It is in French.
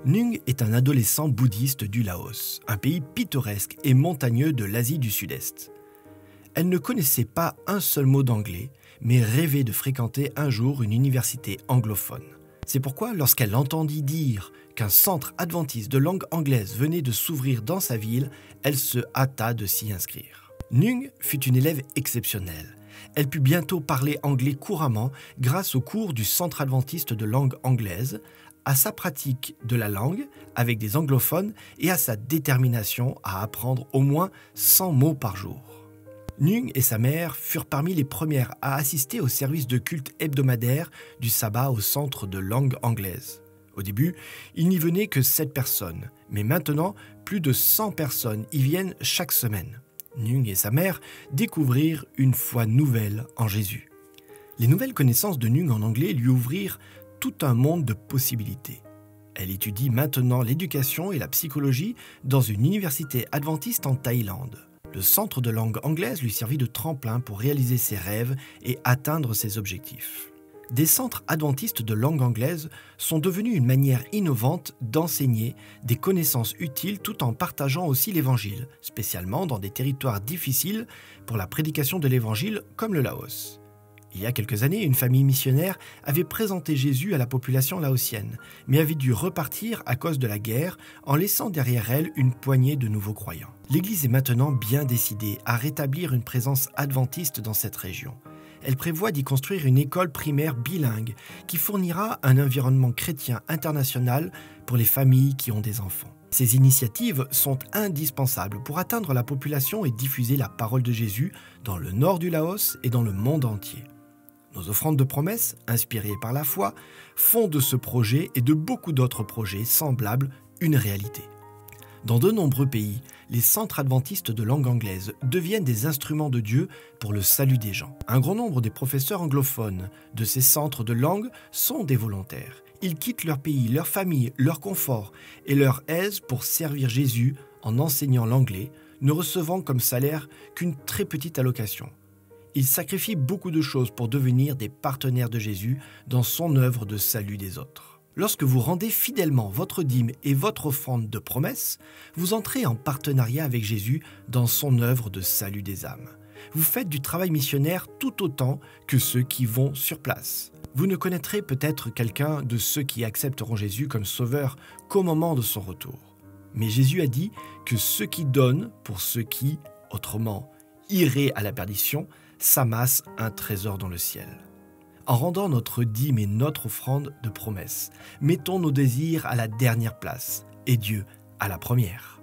Nung est un adolescent bouddhiste du Laos, un pays pittoresque et montagneux de l'Asie du Sud-Est. Elle ne connaissait pas un seul mot d'anglais, mais rêvait de fréquenter un jour une université anglophone. C'est pourquoi, lorsqu'elle entendit dire qu'un centre adventiste de langue anglaise venait de s'ouvrir dans sa ville, elle se hâta de s'y inscrire. Nung fut une élève exceptionnelle. Elle put bientôt parler anglais couramment grâce aux cours du centre adventiste de langue anglaise, à sa pratique de la langue avec des anglophones et à sa détermination à apprendre au moins 100 mots par jour. Nung et sa mère furent parmi les premières à assister au service de culte hebdomadaire du sabbat au centre de langue anglaise. Au début, il n'y venait que 7 personnes, mais maintenant, plus de 100 personnes y viennent chaque semaine. Nung et sa mère découvrirent une foi nouvelle en Jésus. Les nouvelles connaissances de Nung en anglais lui ouvrirent tout un monde de possibilités. Elle étudie maintenant l'éducation et la psychologie dans une université adventiste en Thaïlande. Le centre de langue anglaise lui servit de tremplin pour réaliser ses rêves et atteindre ses objectifs. Des centres adventistes de langue anglaise sont devenus une manière innovante d'enseigner des connaissances utiles tout en partageant aussi l'Évangile, spécialement dans des territoires difficiles pour la prédication de l'Évangile comme le Laos. Il y a quelques années, une famille missionnaire avait présenté Jésus à la population laotienne, mais avait dû repartir à cause de la guerre en laissant derrière elle une poignée de nouveaux croyants. L'Église est maintenant bien décidée à rétablir une présence adventiste dans cette région. Elle prévoit d'y construire une école primaire bilingue qui fournira un environnement chrétien international pour les familles qui ont des enfants. Ces initiatives sont indispensables pour atteindre la population et diffuser la parole de Jésus dans le nord du Laos et dans le monde entier. Nos offrandes de promesses, inspirées par la foi, font de ce projet et de beaucoup d'autres projets semblables une réalité. Dans de nombreux pays, les centres adventistes de langue anglaise deviennent des instruments de Dieu pour le salut des gens. Un grand nombre des professeurs anglophones de ces centres de langue sont des volontaires. Ils quittent leur pays, leur famille, leur confort et leur aise pour servir Jésus en enseignant l'anglais, ne recevant comme salaire qu'une très petite allocation. Ils sacrifient beaucoup de choses pour devenir des partenaires de Jésus dans son œuvre de salut des autres. Lorsque vous rendez fidèlement votre dîme et votre offrande de promesses, vous entrez en partenariat avec Jésus dans son œuvre de salut des âmes. Vous faites du travail missionnaire tout autant que ceux qui vont sur place. Vous ne connaîtrez peut-être quelqu'un de ceux qui accepteront Jésus comme sauveur qu'au moment de son retour. Mais Jésus a dit que ceux qui donnent pour ceux qui, autrement, iraient à la perdition, s'amassent un trésor dans le ciel. En rendant notre dîme et notre offrande de promesses, mettons nos désirs à la dernière place et Dieu à la première.